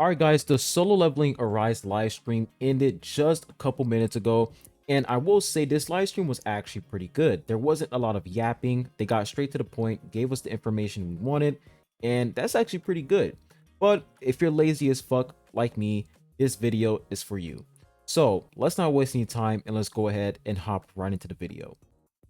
Alright guys, the solo leveling Arise live stream ended just a couple minutes ago, and I will say this live stream was actually pretty good. There wasn't a lot of yapping, they got straight to the point, gave us the information we wanted, and that's actually pretty good. But if you're lazy as fuck like me, this video is for you. So let's not waste any time and let's go ahead and hop right into the video.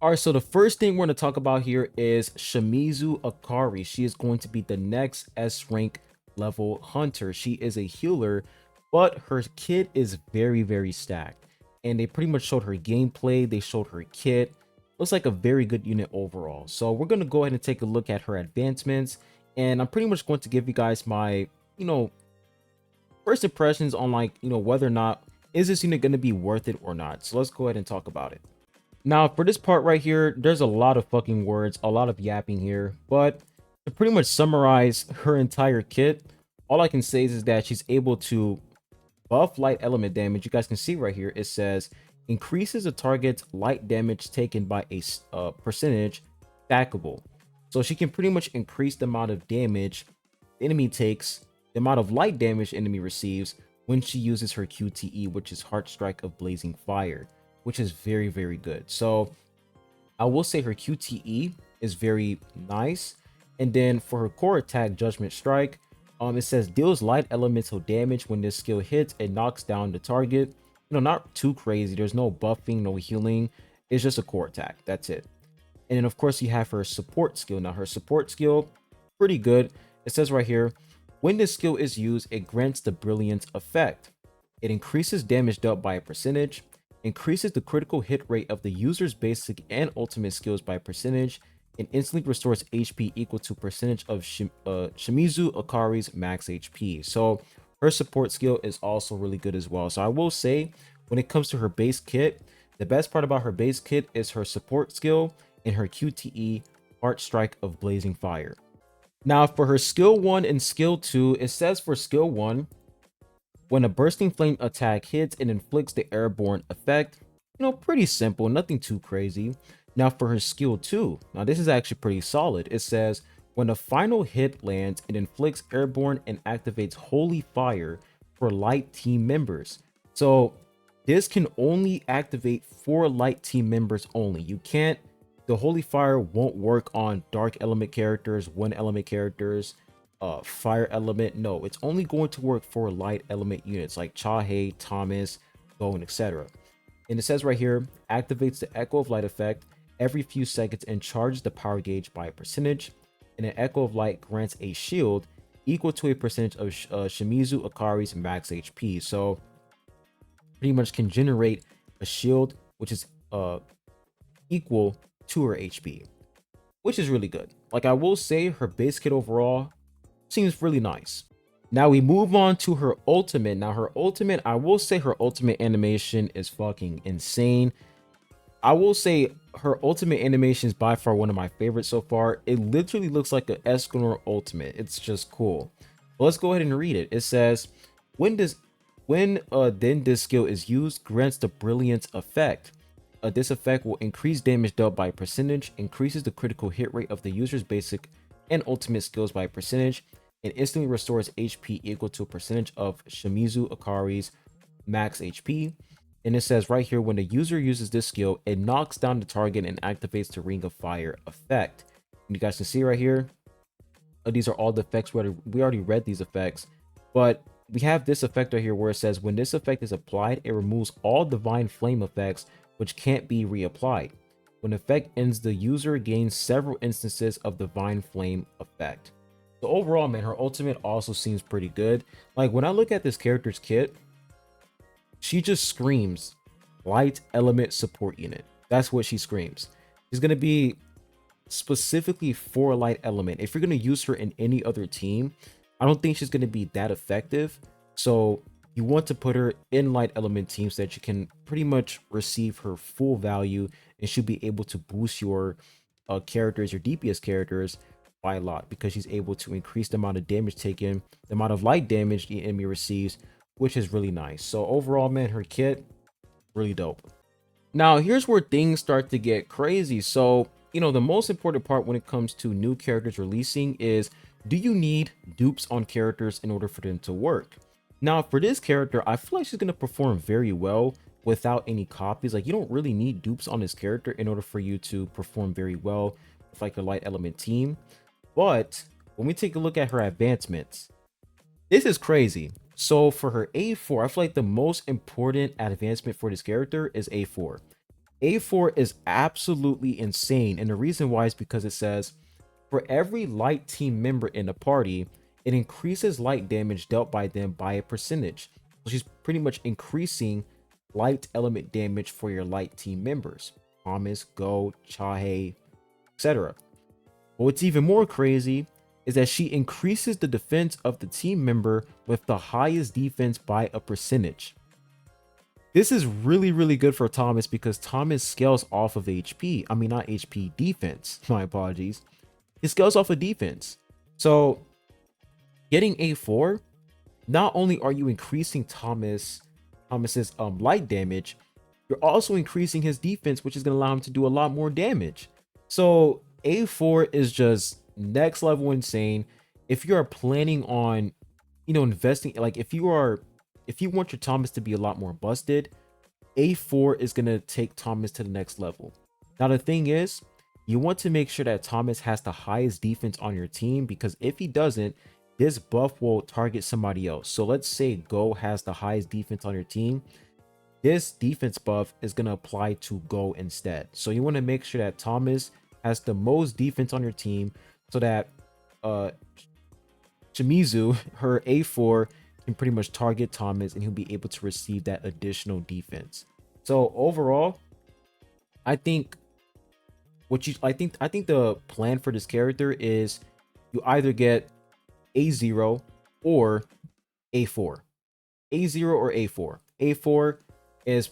Alright, so the first thing we're going to talk about here is Shimizu Akari. She is going to be the next S rank level hunter. She is a healer, but her kit is very stacked. And they pretty much showed her gameplay, they showed her kit. Looks like a very good unit overall. So we're going to go ahead and take a look at her advancements. And I'm pretty much going to give you guys my, first impressions on whether or not is this unit going to be worth it or not. So let's go ahead and talk about it. Now, for this part right here, there's a lot of fucking words, a lot of yapping here, but to pretty much summarize her entire kit, all I can say is that she's able to buff light element damage. You guys can see right here, it says increases the target's light damage taken by a percentage stackable. So she can pretty much increase the amount of damage the enemy takes, the amount of light damage the enemy receives when she uses her QTE, which is Heart Strike of Blazing Fire, which is very good. So I will say her QTE is very nice. And then for her core attack, Judgment Strike, it says deals light elemental damage when this skill hits and knocks down the target. Not too crazy. There's no buffing, no healing. It's just a core attack. That's it. And then of course you have her support skill. Now her support skill, pretty good. It says right here, when this skill is used, it grants the Brilliance effect. It increases damage dealt by a percentage, increases the critical hit rate of the user's basic and ultimate skills by percentage, and instantly restores HP equal to percentage of Shimizu Akari's max HP. So her support skill is also really good as well. So I will say, when it comes to her base kit, the best part about her base kit is her support skill and her QTE, Heart Strike of Blazing Fire. Now for her skill 1 and skill 2, it says for skill 1, when a bursting flame attack hits and inflicts the airborne effect, pretty simple, nothing too crazy. Now for her skill 2, now this is actually pretty solid. It says when a final hit lands, it inflicts airborne and activates Holy Fire for light team members. So this can only activate for light team members only. You can't, the Holy Fire won't work on dark element characters, one element characters, fire element. No, it's only going to work for light element units like Chahe, Thomas, Go, and etc. And it says right here, activates the Echo of Light effect every few seconds and charges the power gauge by a percentage. And an Echo of Light grants a shield equal to a percentage of Shimizu Akari's max HP. So pretty much can generate a shield which is equal to her HP, which is really good. Like I will say, her base kit overall seems really nice. Now we move on to her ultimate. Now her ultimate, I will say her ultimate animation is fucking insane. I will say her ultimate animation is by far one of my favorites so far. It literally looks like an Escanor ultimate. It's just cool. But let's go ahead and read it. It says, when this skill is used, grants the Brilliance effect. This effect will increase damage dealt by a percentage, increases the critical hit rate of the user's basic and ultimate skills by a percentage, and instantly restores HP equal to a percentage of Shimizu Akari's max HP. And it says right here, when the user uses this skill, it knocks down the target and activates the Ring of Fire effect. And you guys can see right here, these are all the effects. We already read these effects, but we have this effect right here where it says when this effect is applied, it removes all Divine Flame effects which can't be reapplied. When the effect ends, the user gains several instances of Divine Flame effect. So overall, man, her ultimate also seems pretty good. Like when I look at this character's kit, she just screams light element support unit. That's what she screams. She's going to be specifically for light element. If you're going to use her in any other team, I don't think she's going to be that effective. So you want to put her in light element teams so that you can pretty much receive her full value and she'll be able to boost your characters, your DPS characters by a lot, because she's able to increase the amount of damage taken, the amount of light damage the enemy receives, which is really nice. So overall, man, her kit, really dope. Now here's where things start to get crazy. So the most important part when it comes to new characters releasing is Do you need dupes on characters in order for them to work? Now, for this character, I feel like she's going to perform very well without any copies. Like, you don't really need dupes on this character in order for you to perform very well with like a light element team. But when we take a look at her advancements, this is crazy. So for her A4, I feel like the most important advancement for this character is A4. A4 is absolutely insane. And the reason why is because it says for every light team member in the party, it increases light damage dealt by them by a percentage. So she's pretty much increasing light element damage for your light team members. Thomas, Go, Chahe, etc. But what's even more crazy is that she increases the defense of the team member with the highest defense by a percentage. This is really, really good for Thomas because Thomas scales off of HP. I mean, not HP, defense. My apologies. It scales off of defense. So getting A4, not only are you increasing Thomas's light damage, you're also increasing his defense, which is going to allow him to do a lot more damage. So A4 is just next level insane. If you are planning on, investing, like if you want your Thomas to be a lot more busted, A4 is going to take Thomas to the next level. Now, the thing is, you want to make sure that Thomas has the highest defense on your team, because if he doesn't, this buff will target somebody else. So let's say Go has the highest defense on your team. This defense buff is going to apply to Go instead. So you want to make sure that Thomas has the most defense on your team so that Shimizu, her A4, can pretty much target Thomas and he'll be able to receive that additional defense. So overall, I think the plan for this character is you either get A0 or A4. A0 or A4. A4 is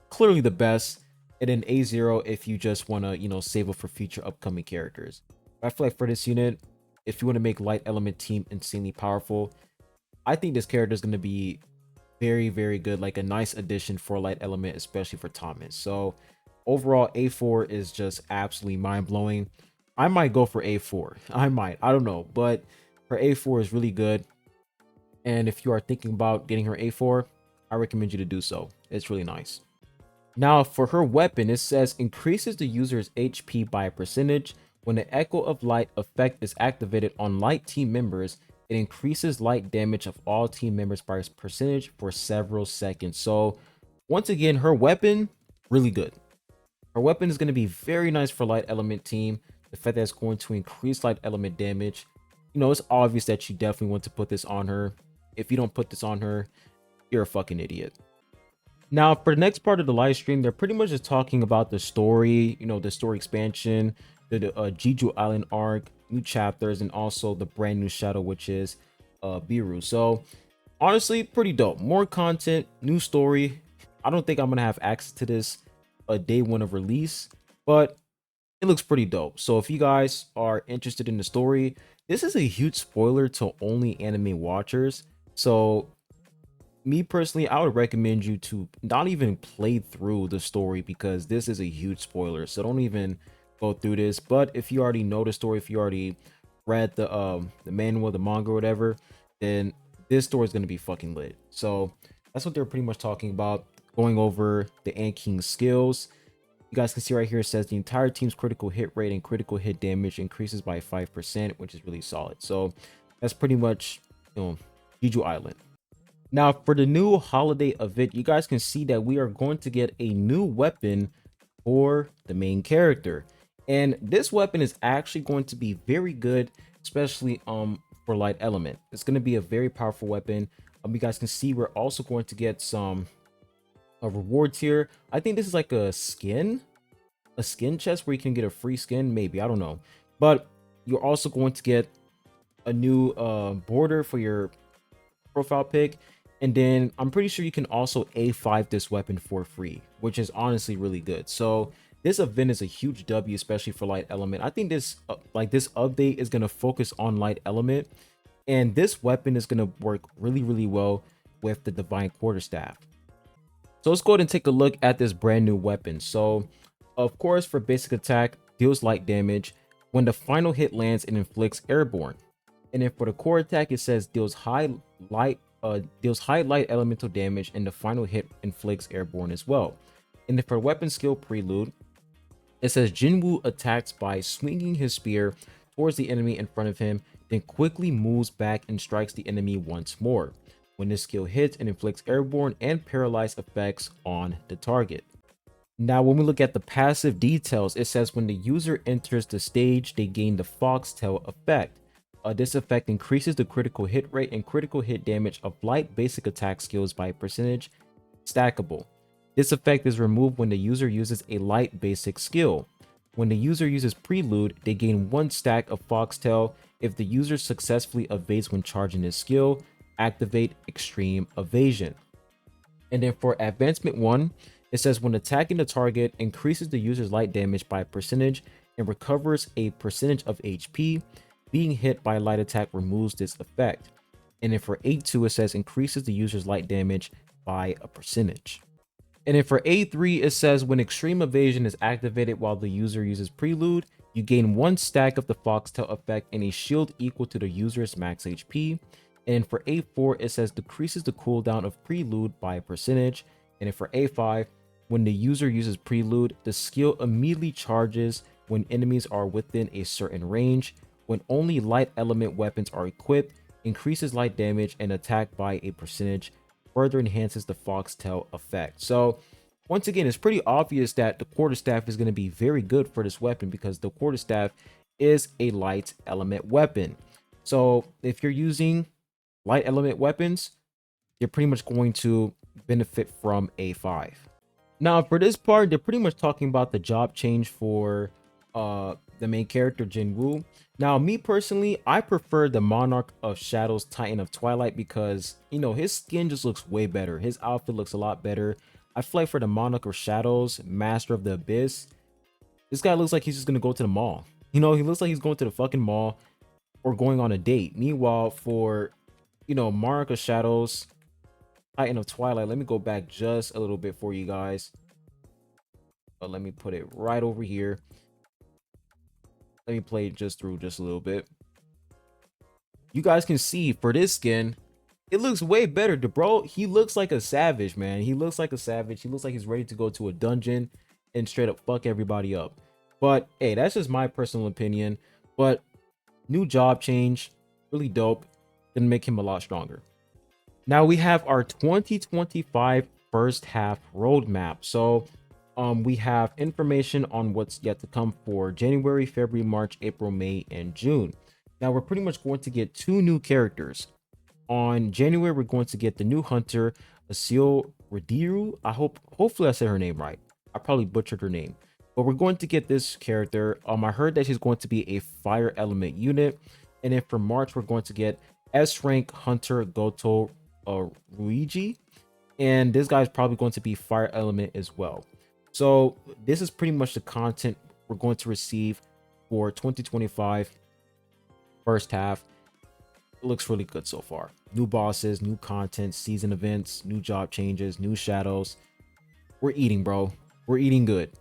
clearly the best, and then A0 if you just want to, save up for future upcoming characters. I feel like for this unit, if you want to make light element team insanely powerful, I think this character is going to be very, very good, like a nice addition for light element, especially for Thomas. So overall, A4 is just absolutely mind-blowing. I might go for A4. I don't know, but her A4 is really good. And if you are thinking about getting her A4, I recommend you to do so. It's really nice. Now, for her weapon, it says increases the user's HP by a percentage. When the Echo of Light effect is activated on light team members, it increases light damage of all team members by a percentage for several seconds. So once again, her weapon, really good. Her weapon is going to be very nice for light element team. The fact that it's going to increase light element damage, it's obvious that you definitely want to put this on her. If you don't put this on her, you're a fucking idiot. Now, for the next part of the live stream, they're pretty much just talking about the story, the story expansion, the Jeju Island arc, new chapters, and also the brand new shadow, which is Biru. So honestly, pretty dope. More content, new story. I don't think I'm gonna have access to this day one of release, but it looks pretty dope. So if you guys are interested in the story, this is a huge spoiler to only anime watchers. So me personally, I would recommend you to not even play through the story because this is a huge spoiler. So don't even go through this. But if you already know the story, if you already read the manual, the manga, or whatever, then this story is going to be fucking lit. So that's what they're pretty much talking about, going over the Anking's skills. You guys can see right here, it says the entire team's critical hit rate and critical hit damage increases by 5%, which is really solid. So that's pretty much, Jeju Island. Now, for the new holiday event, you guys can see that we are going to get a new weapon for the main character. And this weapon is actually going to be very good, especially for light element. It's going to be a very powerful weapon. You guys can see we're also going to get some rewards here. I think this is like a skin chest where you can get a free skin, maybe, I don't know. But you're also going to get a new border for your profile pic. And then I'm pretty sure you can also A5 this weapon for free, which is honestly really good. So this event is a huge W, especially for light element. I think this this update is going to focus on light element, and this weapon is going to work really, really well with the divine quarterstaff. So let's go ahead and take a look at this brand new weapon. So of course, for basic attack, deals light damage. When the final hit lands, it inflicts airborne. And then for the core attack, it says deals high light elemental damage, and the final hit inflicts airborne as well. And then for weapon skill prelude, it says Jinwoo attacks by swinging his spear towards the enemy in front of him, then quickly moves back and strikes the enemy once more. When this skill hits, it inflicts airborne and paralyzed effects on the target. Now, when we look at the passive details, it says when the user enters the stage, they gain the foxtail effect. This effect increases the critical hit rate and critical hit damage of light basic attack skills by a percentage, stackable. This effect is removed when the user uses a light basic skill. When the user uses prelude, they gain 1 stack of foxtail. If the user successfully evades when charging this skill, activate extreme evasion. And then for advancement 1, it says when attacking the target, increases the user's light damage by a percentage and recovers a percentage of HP. Being hit by a light attack removes this effect. And then for A2, it says increases the user's light damage by a percentage. And then for A3, it says when extreme evasion is activated while the user uses prelude, you gain 1 stack of the foxtail effect and a shield equal to the user's max HP. And for A4, it says decreases the cooldown of prelude by a percentage. And then for A5, when the user uses prelude, the skill immediately charges when enemies are within a certain range. When only light element weapons are equipped, increases light damage and attack by a percentage, further enhances the foxtail effect. So once again, it's pretty obvious that the quarterstaff is going to be very good for this weapon because the quarterstaff is a light element weapon. So if you're using light element weapons, you're pretty much going to benefit from A5. Now for this part, they're pretty much talking about the job change for the main character Jinwoo. Now me personally, I prefer the Monarch of Shadows Titan of Twilight because, you know, his skin just looks way better. His outfit looks a lot better. I feel like for the Monarch of Shadows, Master of the Abyss, this guy looks like he's just gonna go to the mall. You know, he looks like he's going to the fucking mall or going on a date. Meanwhile, for, you know, Monarch of Shadows Titan of Twilight, let me go back just a little bit for you guys. But let me put it right over here. Let me play it just through just a little bit. You guys can see for this skin, it looks way better. The bro, he looks like a savage, man. He looks like a savage. He looks like he's ready to go to a dungeon and straight up fuck everybody up. But hey, that's just my personal opinion. But new job change, really dope. Gonna make him a lot stronger. Now we have our 2025 first half roadmap. So we have information on what's yet to come for January, February, March, April, May, and June. Now we're pretty much going to get 2 new characters. On January, we're going to get the new hunter, Asil Radiru. Hopefully I said her name right. I probably butchered her name. But we're going to get this character. I heard that she's going to be a fire element unit. And then for March, we're going to get S rank hunter Goto Ruiji. And this guy's probably going to be fire element as well. So this is pretty much the content we're going to receive for 2025 first half. It looks really good so far. New bosses, new content, season events, new job changes, new shadows. We're eating, bro. We're eating good.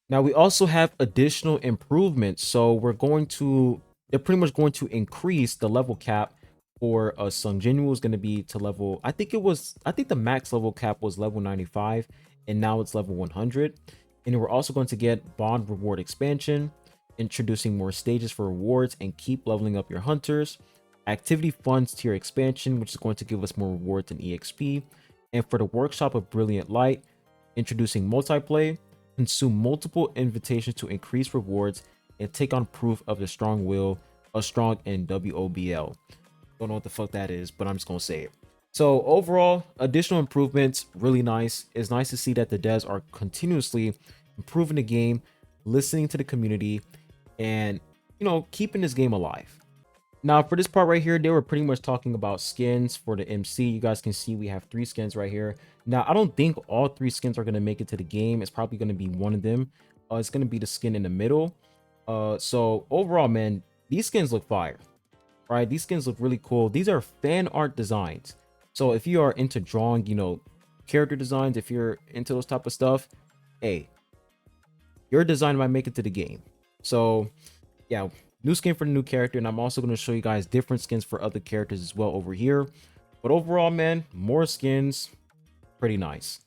Now we also have additional improvements. So they're pretty much going to increase the level cap for Sung Jinwoo is going to be to level, I think the max level cap was level 95 and now it's level 100. And we're also going to get bond reward expansion, introducing more stages for rewards and keep leveling up your hunters. Activity funds tier expansion, which is going to give us more rewards and EXP. And for the workshop of brilliant light, introducing multiplay, consume multiple invitations to increase rewards and take on proof of the strong will, a strong and WOBL. Don't know what the fuck that is, but I'm just gonna say it. So overall, additional improvements, really nice. It's nice to see that the devs are continuously improving the game, listening to the community, and, you know, keeping this game alive. Now for this part right here, they were pretty much talking about skins for the MC. You guys can see we have 3 skins right here. Now I don't think all 3 skins are going to make it to the game. It's probably going to be one of them. It's going to be the skin in the middle. So overall, man, these skins look fire. Right, these skins look really cool. These are fan art designs. So if you are into drawing, you know, character designs, if you're into those type of stuff, hey, your design might make it to the game. So yeah, new skin for the new character, and I'm also going to show you guys different skins for other characters as well over here. But overall, man, more skins, pretty nice.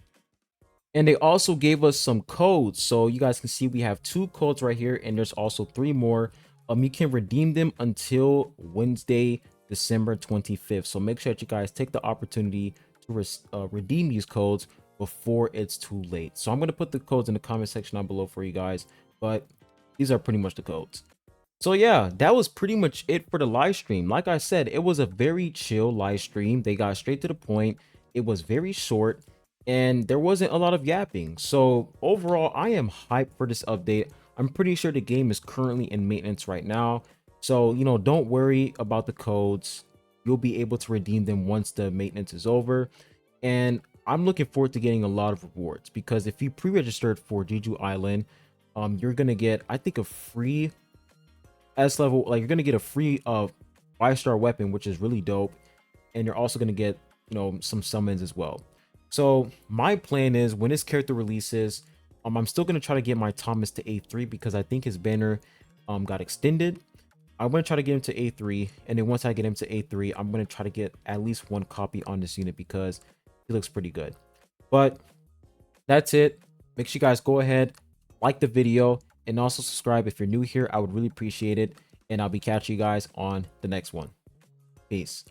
And they also gave us some codes, so you guys can see we have 2 codes right here, and there's also 3 more. You can redeem them until Wednesday, December 25th. So make sure that you guys take the opportunity to redeem these codes before it's too late. So I'm going to put the codes in the comment section down below for you guys, but these are pretty much the codes. So yeah, that was pretty much it for the live stream. Like I said, it was a very chill live stream. They got straight to the point. It was very short and there wasn't a lot of yapping. So overall, I am hyped for this update. I'm pretty sure the game is currently in maintenance right now. So, you know, don't worry about the codes. You'll be able to redeem them once the maintenance is over. And I'm looking forward to getting a lot of rewards, because if you pre-registered for Jeju Island, you're going to get, I think, a free S level, like you're going to get a free 5-star weapon, which is really dope. And you're also going to get, you know, some summons as well. So my plan is, when this character releases, I'm still going to try to get my Thomas to A3, because I think his banner got extended. I'm going to try to get him to A3, and then once I get him to A3, I'm going to try to get at least 1 copy on this unit because he looks pretty good. But that's it. Make sure you guys go ahead, like the video, and also subscribe if you're new here. I would really appreciate it, and I'll be catching you guys on the next one. Peace.